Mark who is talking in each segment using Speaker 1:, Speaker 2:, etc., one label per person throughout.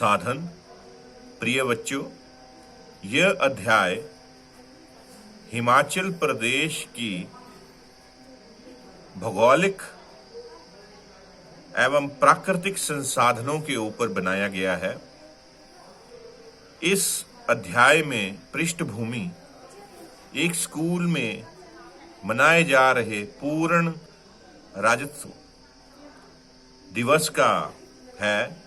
Speaker 1: साधन। प्रिय बच्चों, यह अध्याय हिमाचल प्रदेश की भौगोलिक एवं प्राकृतिक संसाधनों के ऊपर बनाया गया है। इस अध्याय में पृष्ठभूमि एक स्कूल में मनाए जा रहे पूर्ण राज्यत्व दिवस का है,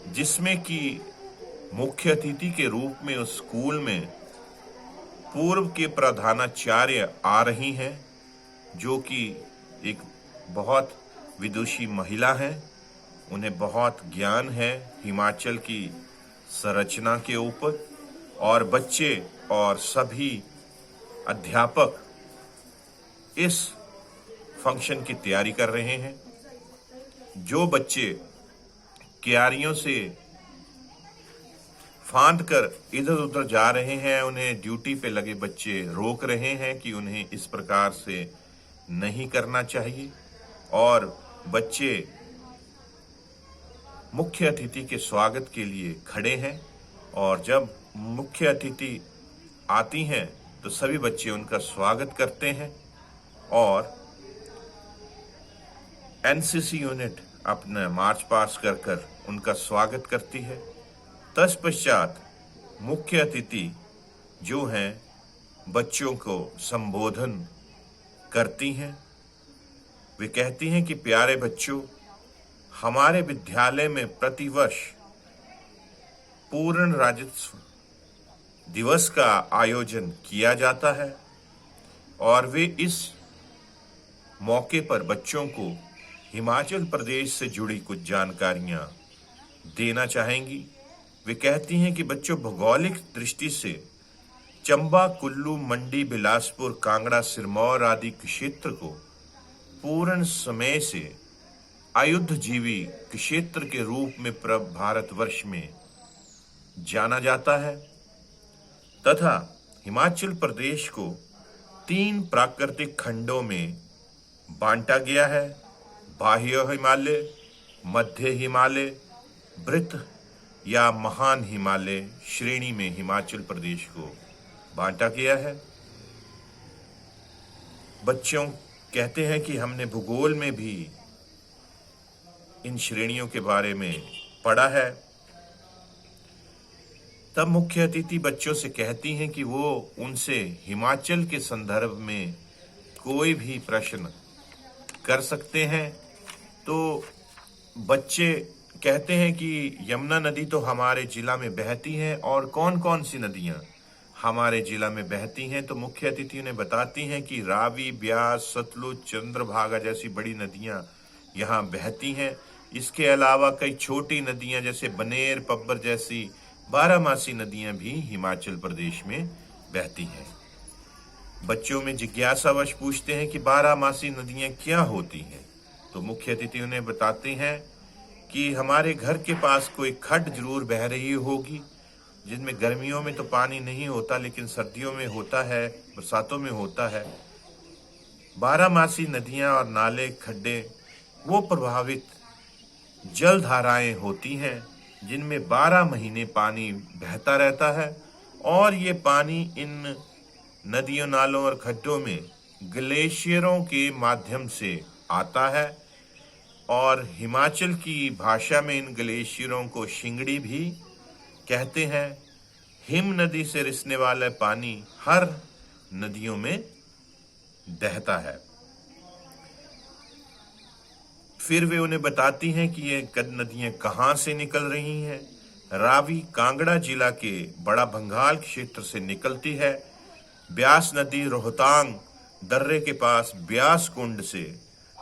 Speaker 1: जिसमें कि मुख्य अतिथि के रूप में उस स्कूल में पूर्व के प्रधानाचार्य आ रही हैं, जो कि एक बहुत विदुषी महिला हैं। उन्हें बहुत ज्ञान है हिमाचल की संरचना के ऊपर, और बच्चे और सभी अध्यापक इस फंक्शन की तैयारी कर रहे हैं। जो बच्चे क्यारियों से फांद कर इधर उधर जा रहे हैं, उन्हें ड्यूटी पे लगे बच्चे रोक रहे हैं कि उन्हें इस प्रकार से नहीं करना चाहिए। और बच्चे मुख्य अतिथि के स्वागत के लिए खड़े हैं, और जब मुख्य अतिथि आती हैं तो सभी बच्चे उनका स्वागत करते हैं। और एनसीसी यूनिट अपना मार्च पास्ट कर उनका स्वागत करती है। तत्पश्चात मुख्य अतिथि जो हैं बच्चों को संबोधन करती हैं। वे कहती हैं कि प्यारे बच्चों, हमारे विद्यालय में प्रतिवर्ष पूर्ण राज्यत्व दिवस का आयोजन किया जाता है, और वे इस मौके पर बच्चों को हिमाचल प्रदेश से जुड़ी कुछ जानकारियां देना चाहेंगी। वे कहती हैं कि बच्चों, भौगोलिक दृष्टि से चंबा, कुल्लू, मंडी, बिलासपुर, कांगड़ा, सिरमौर आदि क्षेत्र को पूर्ण समय से आयुद्धजीवी क्षेत्र के रूप में भारतवर्ष में जाना जाता है, तथा हिमाचल प्रदेश को 3 प्राकृतिक खंडों में बांटा गया है। बाह्य हिमालय, मध्य हिमालय, वृत्त या महान हिमालय श्रेणी में हिमाचल प्रदेश को बांटा गया है। बच्चों कहते हैं कि हमने भूगोल में भी इन श्रेणियों के बारे में पढ़ा है। तब मुख्य अतिथि बच्चों से कहती हैं कि वो उनसे हिमाचल के संदर्भ में कोई भी प्रश्न कर सकते हैं। तो बच्चे कहते हैं कि यमुना नदी तो हमारे जिला में बहती है, और कौन कौन सी नदियां हमारे जिला में बहती हैं। तो मुख्य अतिथि ने बताती हैं कि रावी, ब्यास, सतलुज, चंद्रभागा जैसी बड़ी नदियां यहाँ बहती हैं। इसके अलावा कई छोटी नदियां जैसे बनेर, पब्बर जैसी 12मासी नदियां भी हिमाचल प्रदेश में बहती हैं। बच्चों में जिज्ञासावश पूछते हैं कि 12मासी नदियां क्या होती हैं। तो मुख्य अतिथि उन्हें बताते हैं कि हमारे घर के पास कोई खड्ड जरूर बह रही होगी, जिनमें गर्मियों में तो पानी नहीं होता, लेकिन सर्दियों में होता है, बरसातों में होता है। 12मासी नदियां और नाले, खड्डे वो प्रभावित जल धाराएं होती हैं, जिनमें 12 महीने पानी बहता रहता है, और ये पानी इन नदियों, नालों और खड्डों में ग्लेशियरों के माध्यम से आता है। और हिमाचल की भाषा में इन ग्लेशियरों को शिंगड़ी भी कहते हैं। हिम नदी से रिसने वाला पानी हर नदियों में बहता है। फिर वे उन्हें बताती हैं कि ये नदियां कहाँ से निकल रही हैं। रावी कांगड़ा जिला के बड़ा भंगाल क्षेत्र से निकलती है। ब्यास नदी रोहतांग दर्रे के पास ब्यास कुंड से,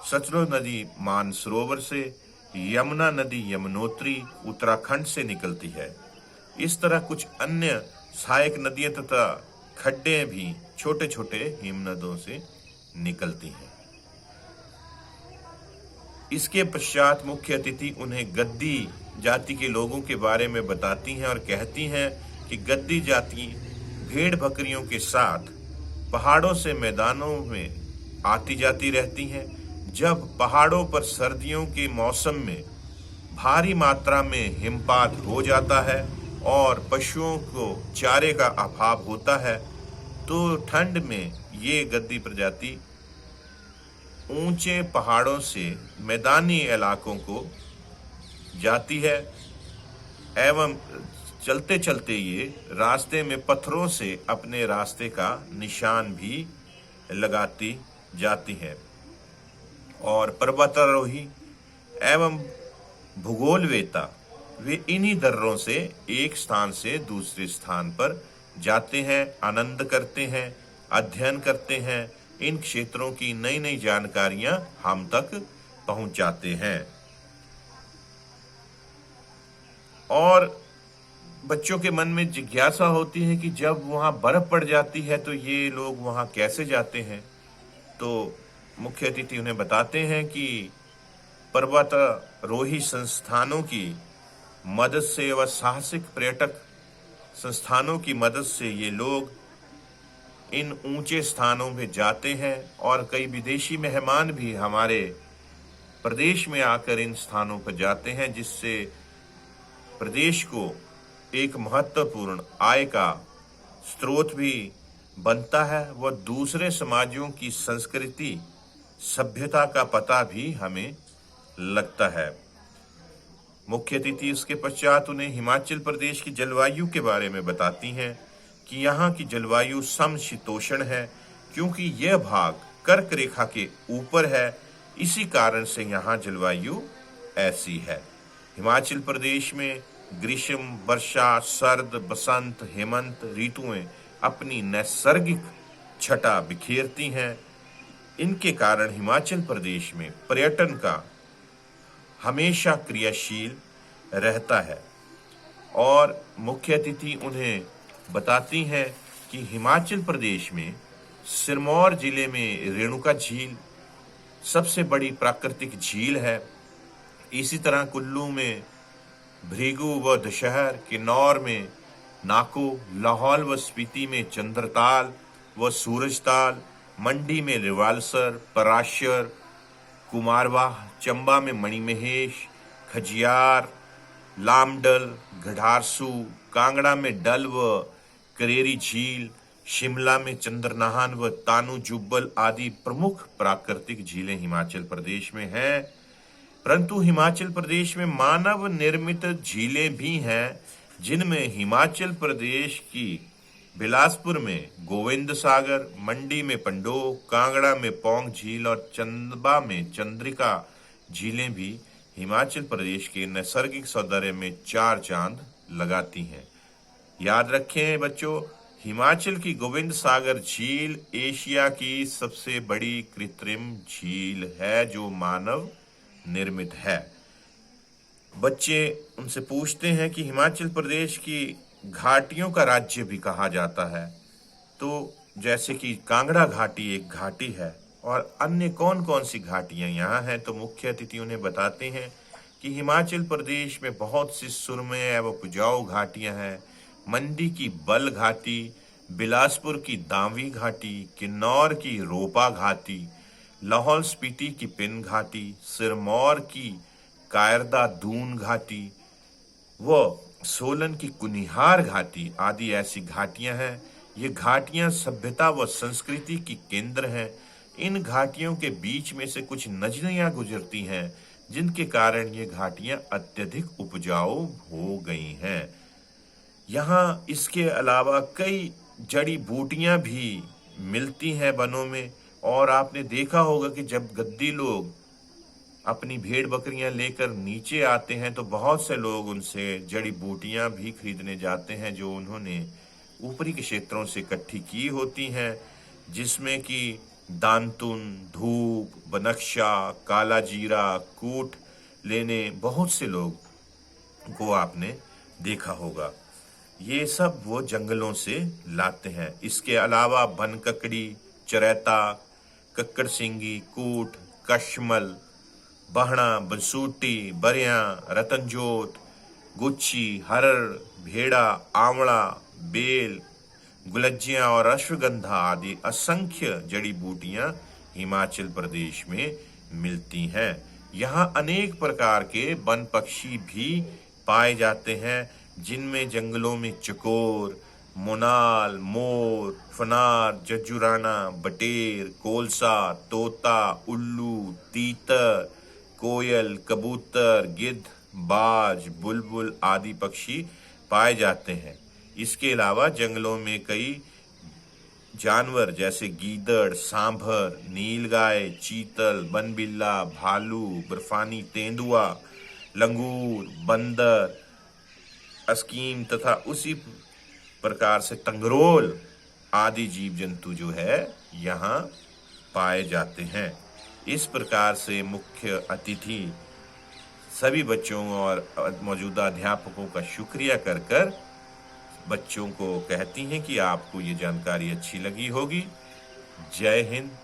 Speaker 1: सतलुज नदी मानसरोवर से, यमुना नदी यमुनोत्री उत्तराखंड से निकलती है। इस तरह कुछ अन्य सहायक नदियां तथा खड्डे भी छोटे छोटे हिमनदों से निकलती हैं। इसके पश्चात मुख्य अतिथि उन्हें गद्दी जाति के लोगों के बारे में बताती हैं, और कहती हैं कि गद्दी जाति भेड़ बकरियों के साथ पहाड़ों से मैदानों में आती जाती रहती हैं। जब पहाड़ों पर सर्दियों के मौसम में भारी मात्रा में हिमपात हो जाता है और पशुओं को चारे का अभाव होता है, तो ठंड में ये गद्दी प्रजाति ऊंचे पहाड़ों से मैदानी इलाकों को जाती है एवं चलते चलते ये रास्ते में पत्थरों से अपने रास्ते का निशान भी लगाती जाती है। और पर्वतारोही एवं भूगोलवेता वे इन्हीं दर्रों से एक स्थान से दूसरे स्थान पर जाते हैं, आनंद करते हैं, अध्ययन करते हैं। इन क्षेत्रों की नई नई जानकारियां हम तक पहुंचाते हैं। और बच्चों के मन में जिज्ञासा होती है कि जब वहां बर्फ पड़ जाती है तो ये लोग वहां कैसे जाते हैं। तो मुख्य अतिथि उन्हें बताते हैं कि पर्वतारोही संस्थानों की मदद से व साहसिक पर्यटक संस्थानों की मदद से ये लोग इन ऊंचे स्थानों में जाते हैं और कई विदेशी मेहमान भी हमारे प्रदेश में आकर इन स्थानों पर जाते हैं, जिससे प्रदेश को एक महत्वपूर्ण आय का स्रोत भी बनता है व दूसरे समाजों की संस्कृति सभ्यता का पता भी हमें लगता है। मुख्य अतिथि इसके पश्चात उन्हें हिमाचल प्रदेश की जलवायु के बारे में बताती हैं कि यहाँ की जलवायु समशीतोष्ण है, क्योंकि यह भाग कर्क रेखा के ऊपर है, इसी कारण से यहाँ जलवायु ऐसी है। हिमाचल प्रदेश में ग्रीष्म, वर्षा, शरद, बसंत, हेमंत ऋतुएं अपनी नैसर्गिक छटा बिखेरती हैं। इनके कारण हिमाचल प्रदेश में पर्यटन का हमेशा क्रियाशील रहता है। और मुख्य अतिथि उन्हें बताती हैं कि हिमाचल प्रदेश में सिरमौर जिले में रेणुका झील सबसे बड़ी प्राकृतिक झील है। इसी तरह कुल्लू में भृगु व दशहर, किन्नौर में नाको, लाहौल व स्पीति में चंद्रताल व सूरजताल, मंडी में रिवालसर, पराशर, कुमारवाह, चंबा में मणिमहेश, खजियार, लामडल, गढ़ारसू, कांगड़ा में डल व करेरी झील, शिमला में चंद्रनाहन व तानू जुब्बल आदि प्रमुख प्राकृतिक झीलें हिमाचल प्रदेश में हैं। परंतु हिमाचल प्रदेश में मानव निर्मित झीलें भी हैं, जिनमें हिमाचल प्रदेश की बिलासपुर में गोविंद सागर, मंडी में पंडोह, कांगड़ा में पौंग झील और चंबा में चंद्रिका झीलें भी हिमाचल प्रदेश के नैसर्गिक सौंदर्य में चार चांद लगाती हैं। याद रखें बच्चों, हिमाचल की गोविंद सागर झील एशिया की सबसे बड़ी कृत्रिम झील है जो मानव निर्मित है। बच्चे उनसे पूछते हैं कि हिमाचल प्रदेश की घाटियों का राज्य भी कहा जाता है, तो जैसे कि कांगड़ा घाटी एक घाटी है और अन्य कौन कौन सी घाटियां यहाँ हैं, तो मुख्य अतिथि उन्हें बताते हैं कि हिमाचल प्रदेश में बहुत सी सुरमय एवं उपजाऊ घाटियां हैं। मंडी की बल घाटी, बिलासपुर की दावी घाटी, किन्नौर की रोपा घाटी, लाहौल स्पीति की पिन घाटी, सिरमौर की कायरदा दून घाटी व सोलन की कुनिहार घाटी आदि ऐसी घाटियां हैं। ये घाटियां सभ्यता व संस्कृति की केंद्र हैं। इन घाटियों के बीच में से कुछ नदियां गुजरती हैं, जिनके कारण ये घाटियां अत्यधिक उपजाऊ हो गई हैं। यहाँ इसके अलावा कई जड़ी बूटियां भी मिलती हैं वनों में, और आपने देखा होगा कि जब गद्दी लोग अपनी भेड़ बकरियां लेकर नीचे आते हैं तो बहुत से लोग उनसे जड़ी बूटियां भी खरीदने जाते हैं जो उन्होंने ऊपरी के क्षेत्रों से इकट्ठी की होती हैं, जिसमें कि दानतुन, धूप, बनक्शा, काला जीरा, कूट लेने बहुत से लोग को आपने देखा होगा। ये सब वो जंगलों से लाते हैं। इसके अलावा बनककड़ी, चरैता, कक्कड़ सिंगी, कूट, कशमल, बहना, बंसूटी, बरिया, रतनजोत, गुच्छी, हरड़, भेड़ा, आंवला, बेल, गुलज्जियां और अश्वगंधा आदि असंख्य जड़ी बूटियां हिमाचल प्रदेश में मिलती हैं। यहाँ अनेक प्रकार के वन पक्षी भी पाए जाते हैं, जिनमें जंगलों में चकोर, मोनाल, मोर, फनार, जजुराना, बटेर, कोलसा, तोता, उल्लू, तीतर, कोयल, कबूतर, गिद्ध, बाज, बुलबुल आदि पक्षी पाए जाते हैं। इसके अलावा जंगलों में कई जानवर जैसे गीदड़, सांभर, नीलगाय, चीतल, बनबिल्ला, भालू, बर्फानी तेंदुआ, लंगूर, बंदर, अस्कीम तथा उसी प्रकार से तंगरोल आदि जीव जंतु जो है यहाँ पाए जाते हैं। इस प्रकार से मुख्य अतिथि सभी बच्चों और मौजूदा अध्यापकों का शुक्रिया कर कर बच्चों को कहती हैं कि आपको ये जानकारी अच्छी लगी होगी। जय हिंद।